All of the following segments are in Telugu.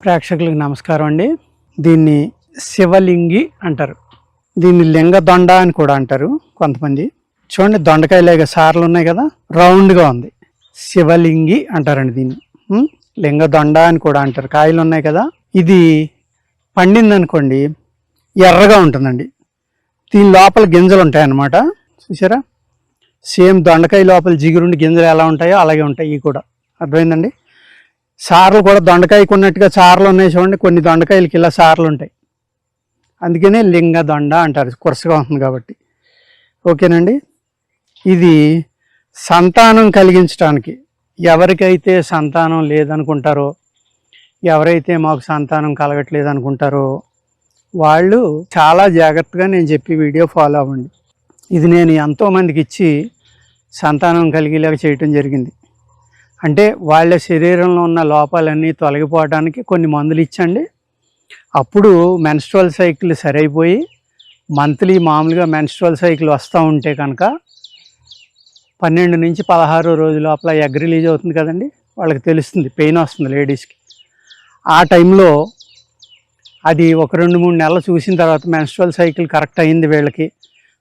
ప్రేక్షకులకు నమస్కారం అండి. దీన్ని శివలింగి అంటారు. దీన్ని లింగదొండ అని కూడా అంటారు కొంతమంది. చూడండి, దొండకాయలేక సార్లు ఉన్నాయి కదా, రౌండ్గా ఉంది. శివలింగి అంటారండి దీన్ని. లింగదొండ అని కూడా అంటారు. కాయలు ఉన్నాయి కదా, ఇది పండింది అనుకోండి ఎర్రగా ఉంటుందండి. దీని లోపల గింజలు ఉంటాయన్నమాట. చూసారా, సేమ్ దొండకాయ లోపల జిగురుండి గింజలు ఎలా ఉంటాయో అలాగే ఉంటాయి ఇవి కూడా. అర్థమైందండి. సార్లు కూడా దొండకాయకు ఉన్నట్టుగా సార్లు ఉన్నాయి చూడండి, కొన్ని దొండకాయలకి ఇలా సార్లు ఉంటాయి. అందుకనే లింగదొండ అంటారు, కురసగా ఉంటుంది కాబట్టి. ఓకేనండి. ఇది సంతానం కలిగించడానికి, ఎవరికైతే సంతానం లేదనుకుంటారో, ఎవరైతే మాకు సంతానం కలగట్లేదు అనుకుంటారో వాళ్ళు చాలా జాగ్రత్తగా నేను చెప్పి వీడియో ఫాలో అవ్వండి. ఇది నేను ఎంతోమందికి ఇచ్చి సంతానం కలిగేలాగా చేయటం జరిగింది. అంటే వాళ్ళ శరీరంలో ఉన్న లోపాలన్నీ తొలగిపోవడానికి కొన్ని మందులు ఇచ్చండి. అప్పుడు మెన్స్ట్రువల్ సైకిల్ సరైపోయి మంత్లీ మామూలుగా మెన్స్ట్రువల్ సైకిల్ వస్తూ ఉంటే కనుక 12 నుంచి 16 రోజుల లోపల ఎగ్ రిలీజ్ అవుతుంది కదండి, వాళ్ళకి తెలుస్తుంది, పెయిన్ వస్తుంది లేడీస్కి. ఆ టైంలో అది ఒక 2-3 నెలలు చూసిన తర్వాత మెన్స్ట్రువల్ సైకిల్ కరెక్ట్ అయింది, వీళ్ళకి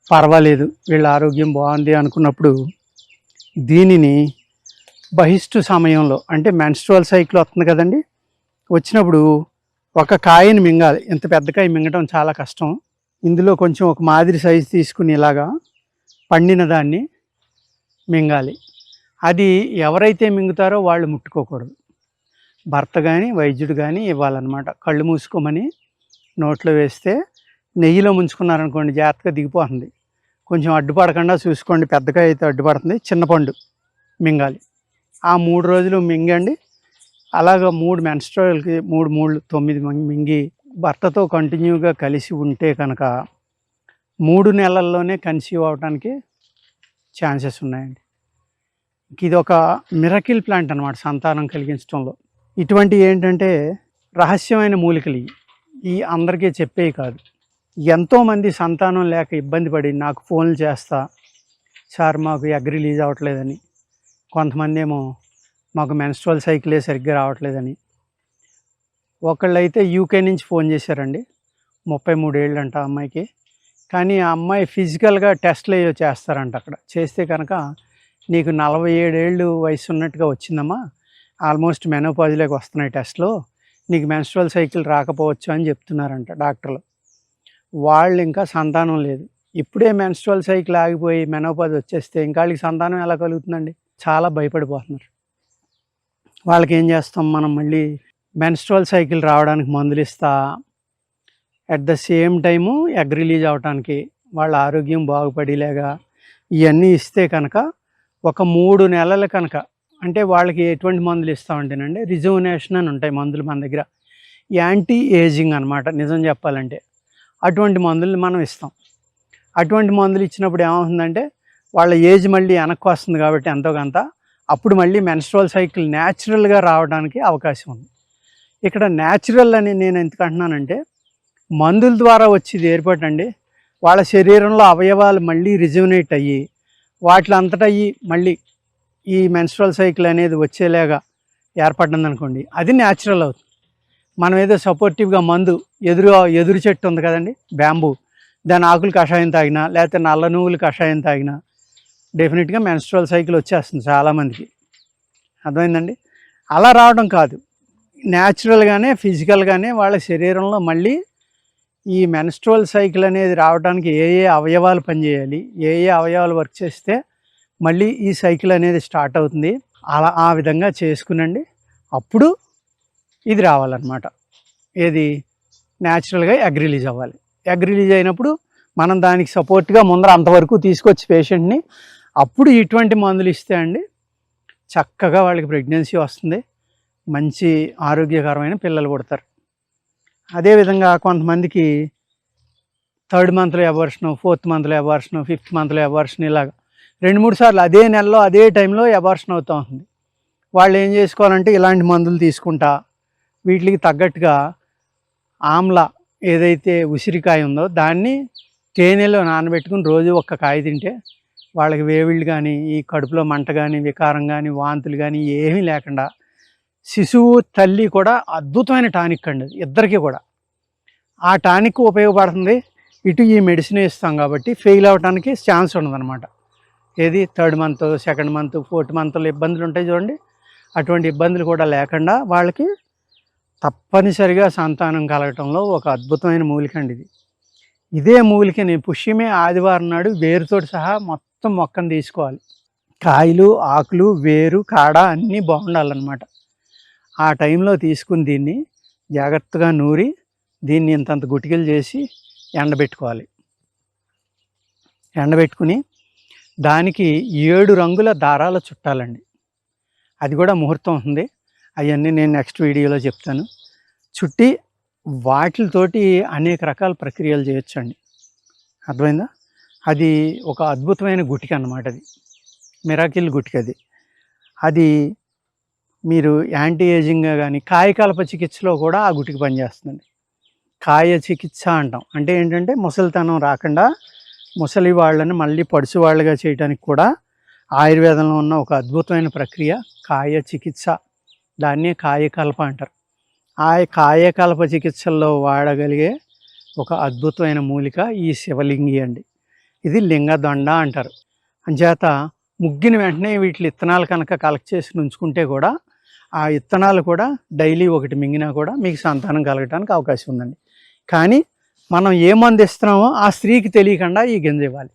పర్వాలేదు, వీళ్ళ ఆరోగ్యం బాగుంది అనుకున్నప్పుడు దీనిని బహిష్టు సమయంలో, అంటే మెన్స్ట్రువల్ సైకిల్ వస్తుంది కదండి, వచ్చినప్పుడు ఒక కాయని మింగాలి. ఇంత పెద్ద కాయ మింగటం చాలా కష్టం. ఇందులో కొంచెం ఒక మాదిరి సైజు తీసుకుని ఇలాగా పండిన దాన్ని మింగాలి. అది ఎవరైతే మింగుతారో వాళ్ళు ముట్టుకోకూడదు. భర్త కానీ వైద్యుడు కానీ ఇవ్వాలన్నమాట. కళ్ళు మూసుకోమని నోట్లో వేస్తే నెయ్యిలో ముంచుకున్నారనుకోండి జాగ్రత్తగా దిగిపోతుంది. కొంచెం అడ్డుపడకుండా చూసుకోండి, పెద్దకాయ అయితే అడ్డుపడుతుంది. చిన్నపండు మింగాలి. ఆ 3 రోజులు మింగండి. అలాగా 3 మెన్స్ట్రువల్కి 3 మింగి భర్తతో కంటిన్యూగా కలిసి ఉంటే కనుక 3 నెలల్లోనే కన్సీవ్ అవడానికి ఛాన్సెస్ ఉన్నాయండి. ఇది ఒక మిరకిల్ ప్లాంట్ అన్నమాట సంతానం కలిగించడంలో. ఇటువంటి ఏంటంటే రహస్యమైన మూలికలు ఈ అందరికీ చెప్పేవి కాదు. ఎంతోమంది సంతానం లేక ఇబ్బంది పడి నాకు ఫోన్లు చేస్తా, సార్ మాకు ఎగ్ రిలీజ్ అవ్వట్లేదని, కొంతమంది ఏమో మాకు మెన్స్ట్రువల్ సైకిలే సరిగ్గా రావట్లేదని. ఒకళ్ళైతే యూకే నుంచి ఫోన్ చేశారండి, 33 ఏళ్ళు అంట అమ్మాయికి. కానీ ఆ అమ్మాయి ఫిజికల్గా టెస్ట్లు ఏవో చేస్తారంట. అక్కడ చేస్తే కనుక నీకు 47 ఏళ్ళు వయసు ఉన్నట్టుగా వచ్చిందమ్మా, ఆల్మోస్ట్ మెనోపాజ్లోకి వస్తున్నాయి టెస్ట్లో, నీకు మెన్స్ట్రువల్ సైకిల్ రాకపోవచ్చు అని చెప్తున్నారంట డాక్టర్లు. వాళ్ళు ఇంకా సంతానం లేదు, ఇప్పుడే మెన్స్ట్రువల్ సైకిల్ ఆగిపోయి మెనోపాజ్ వచ్చేస్తే ఇంకా వాళ్ళకి సంతానం ఎలా కలుగుతుందండి? చాలా భయపడిపోతున్నారు. వాళ్ళకి ఏం చేస్తాం మనం, మళ్ళీ మెన్స్ట్రువల్ సైకిల్ రావడానికి మందులు ఇస్తా, at the same time egg release అవడానికి వాళ్ళ ఆరోగ్యం బాగుపడేలాగా ఇవన్నీ ఇస్తే కనుక ఒక 3 నెలలు కనుక, అంటే వాళ్ళకి ఎటువంటి మందులు ఇస్తామంటేనండి, రిజువనేషన్ అని ఉంటాయి మందులు మన దగ్గర, యాంటీ ఏజింగ్ అనమాట నిజం చెప్పాలంటే. అటువంటి మందులు మనం ఇస్తాం. అటువంటి మందులు ఇచ్చినప్పుడు ఏమవుతుందంటే వాళ్ళ ఏజ్ మళ్ళీ వెనక్కి వస్తుంది కాబట్టి ఎంతో కొంత, అప్పుడు మళ్ళీ మెన్స్ట్రువల్ సైకిల్ న్యాచురల్గా రావడానికి అవకాశం ఉంది. ఇక్కడ న్యాచురల్ అని నేను ఎందుకు అంటున్నానంటే, మందుల ద్వారా వచ్చేది ఏర్పడండి, వాళ్ళ శరీరంలో అవయవాలు మళ్ళీ రిజువనేట్ అయ్యి వాటిలంతటా అయ్యి మళ్ళీ ఈ మెన్స్ట్రువల్ సైకిల్ అనేది వచ్చేలాగా ఏర్పడింది అనుకోండి, అది న్యాచురల్ అవుతుంది. మనం ఏదో సపోర్టివ్గా మందు ఎదురు చెట్టు ఉంది కదండి, బ్యాంబూ, దాని ఆకులు కషాయం తాగినా లేకపోతే నల్ల నువ్వులు కషాయం తాగినా డెఫినెట్గా మెన్స్ట్రువల్ సైకిల్ వచ్చేస్తుంది చాలామందికి. అర్థమైందండి. అలా రావడం కాదు, న్యాచురల్గానే ఫిజికల్గానే వాళ్ళ శరీరంలో మళ్ళీ ఈ మెన్స్ట్రువల్ సైకిల్ అనేది రావడానికి ఏ అవయవాలు పనిచేయాలి, ఏ అవయవాలు వర్క్ చేస్తే మళ్ళీ ఈ సైకిల్ అనేది స్టార్ట్ అవుతుంది, అలా ఆ విధంగా చేసుకునండి. అప్పుడు ఇది రావాలన్నమాట, ఏది న్యాచురల్గా ఎగ్ రిలీజ్ అవ్వాలి. ఎగ్ రిలీజ్ అయినప్పుడు మనం దానికి సపోర్ట్గా ముందర అంతవరకు తీసుకొచ్చి పేషెంట్ని, అప్పుడు ఇటువంటి మందులు ఇస్తే అండి చక్కగా వాళ్ళకి ప్రెగ్నెన్సీ వస్తుంది, మంచి ఆరోగ్యకరమైన పిల్లలు పుడతారు. అదేవిధంగా కొంతమందికి 3rd మంత్లో అబార్షన్, 4th మంత్లో అబార్షన్, 5th మంత్లో అబార్షన్, ఇలాగ 2-3 సార్లు అదే నెలలో అదే టైంలో అబార్షన్ అవుతూ ఉంటుంది. వాళ్ళు ఏం చేసుకోవాలంటే ఇలాంటి మందులు తీసుకుంటా వీటికి తగ్గట్టుగా ఆమ్లా ఏదైతే ఉసిరికాయ ఉందో దాన్ని తేనెలో నానబెట్టుకుని రోజు ఒక్క కాయ తింటే వాళ్ళకి వేవిళ్ళు కానీ, ఈ కడుపులో మంట కానీ, వికారం కానీ, వాంతులు కానీ ఏమీ లేకుండా శిశువు తల్లి కూడా అద్భుతమైన టానిక్ అండి, ఇద్దరికీ కూడా. ఆ టానిక్ ఉపయోగపడుతుంది, ఇటు ఈ మెడిసిన్ ఇస్తాం కాబట్టి ఫెయిల్ అవ్వడానికి ఛాన్స్ ఉండదన్నమాట. ఏది 3rd month, 2nd month, 4th మంత్లో ఇబ్బందులు ఉంటాయి చూడండి, అటువంటి ఇబ్బందులు కూడా లేకుండా వాళ్ళకి తప్పనిసరిగా సంతానం కలగటంలో ఒక అద్భుతమైన మూలిక అండి ఇది. ఇదే మూలికని పుష్యమే ఆదివారం నాడు వేరుతోటి సహా మొత్తం మొక్కను తీసుకోవాలి. కాయలు, ఆకులు, వేరు, కాడ అన్నీ బాగుండాలన్నమాట. ఆ టైంలో తీసుకుని దీన్ని జాగ్రత్తగా నూరి దీన్ని ఇంతంత గుటికలు చేసి ఎండబెట్టుకోవాలి. ఎండబెట్టుకుని దానికి 7 రంగుల దారాల చుట్టాలండి. అది కూడా ముహూర్తం ఉంది, అవన్నీ నేను నెక్స్ట్ వీడియోలో చెప్తాను. చుట్టి వాటితోటి అనేక రకాల ప్రక్రియలు చేయొచ్చండి. అర్థమైందా? అది ఒక అద్భుతమైన గుటిక అన్నమాట. అది మిరాకిల్ గుటిక. అది మీరు యాంటీ ఏజింగ్గా కానీ కాయకల్ప చికిత్సలో కూడా ఆ గుటిక పనిచేస్తుందండి. కాయ చికిత్స అంటాం. అంటే ఏంటంటే ముసలితనం రాకుండా ముసలి వాళ్ళని మళ్ళీ పడుచు వాళ్ళుగా చేయడానికి కూడా ఆయుర్వేదంలో ఉన్న ఒక అద్భుతమైన ప్రక్రియ కాయ చికిత్స. దాన్నే కాయకల్ప అంటారు. ఆ కాయకల్ప చికిత్సల్లో వాడగలిగే ఒక అద్భుతమైన మూలిక ఈ శివలింగి అండి. ఇది లింగదొండ అంటారు. అంచేత ముగ్గిన వెంటనే వీటి విత్తనాలు కనుక కలెక్ట్ చేసి ఉంచుకుంటే కూడా ఆ విత్తనాలు కూడా డైలీ ఒకటి మింగినా కూడా మీకు సంతానం కలగడానికి అవకాశం ఉందండి. కానీ మనం ఏ మందు ఇస్తున్నామో ఆ స్త్రీకి తెలియకుండా ఈ గింజ ఇవ్వాలి.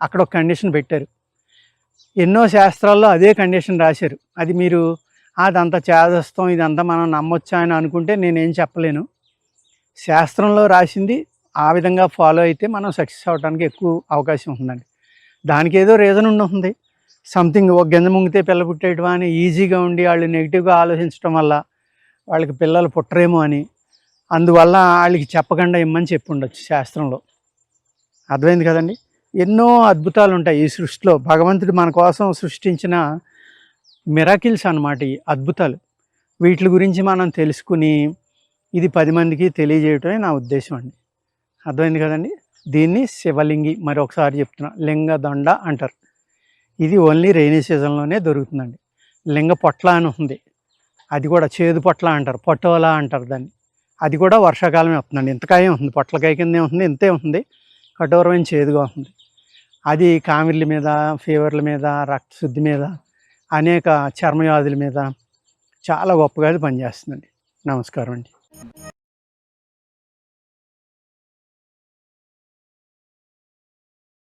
అక్కడ ఒక కండిషన్ పెట్టారు. ఎన్నో శాస్త్రాల్లో అదే కండిషన్ రాశారు. అది మీరు అదంతా చేదస్తాం, ఇదంతా మనం నమ్మొచ్చా అని అనుకుంటే నేనేం చెప్పలేను. శాస్త్రంలో రాసింది ఆ విధంగా ఫాలో అయితే మనం సక్సెస్ అవ్వడానికి ఎక్కువ అవకాశం ఉందండి. దానికి ఏదో రీజన్ ఉంటుంది. సంథింగ్ ఒక గింజ ముంగితే పిల్ల పుట్టేయటం అని ఈజీగా ఉండి వాళ్ళు నెగిటివ్గా ఆలోచించడం వల్ల వాళ్ళకి పిల్లలు పుట్టరేమో అని, అందువల్ల వాళ్ళకి చెప్పకుండా ఇమ్మని చెప్పి ఉండొచ్చు శాస్త్రంలో. అర్థమైంది కదండి? ఎన్నో అద్భుతాలు ఉంటాయి ఈ సృష్టిలో. భగవంతుడు మన కోసం సృష్టించిన మిరాకిల్స్ అన్నమాట ఈ అద్భుతాలు. వీటి గురించి మనం తెలుసుకుని ఇది 10 మందికి తెలియజేయటమే నా ఉద్దేశం అండి. అర్థమైంది కదండి? దీన్ని శివలింగి, మరొకసారి చెప్తున్నా, లింగదొండ అంటారు. ఇది ఓన్లీ రైనీ సీజన్లోనే దొరుకుతుందండి. లింగ పొట్ల అని ఉంది, అది కూడా చేదు పొట్ల అంటారు, పొట్టోలా అంటారు దాన్ని. అది కూడా వర్షాకాలమే వస్తుందండి. ఇంతకాయ ఉంటుంది, పొట్లకాయ కిందే ఉంటుంది, ఇంతే ఉంటుంది, కఠోరమైన చేదుగా ఉంటుంది. అది కామిర్ల మీద, ఫీవర్ల మీద, రక్తశుద్ధి మీద, అనేక చర్మవ్యాధుల మీద చాలా గొప్పగా అది పనిచేస్తుందండి. నమస్కారం అండి.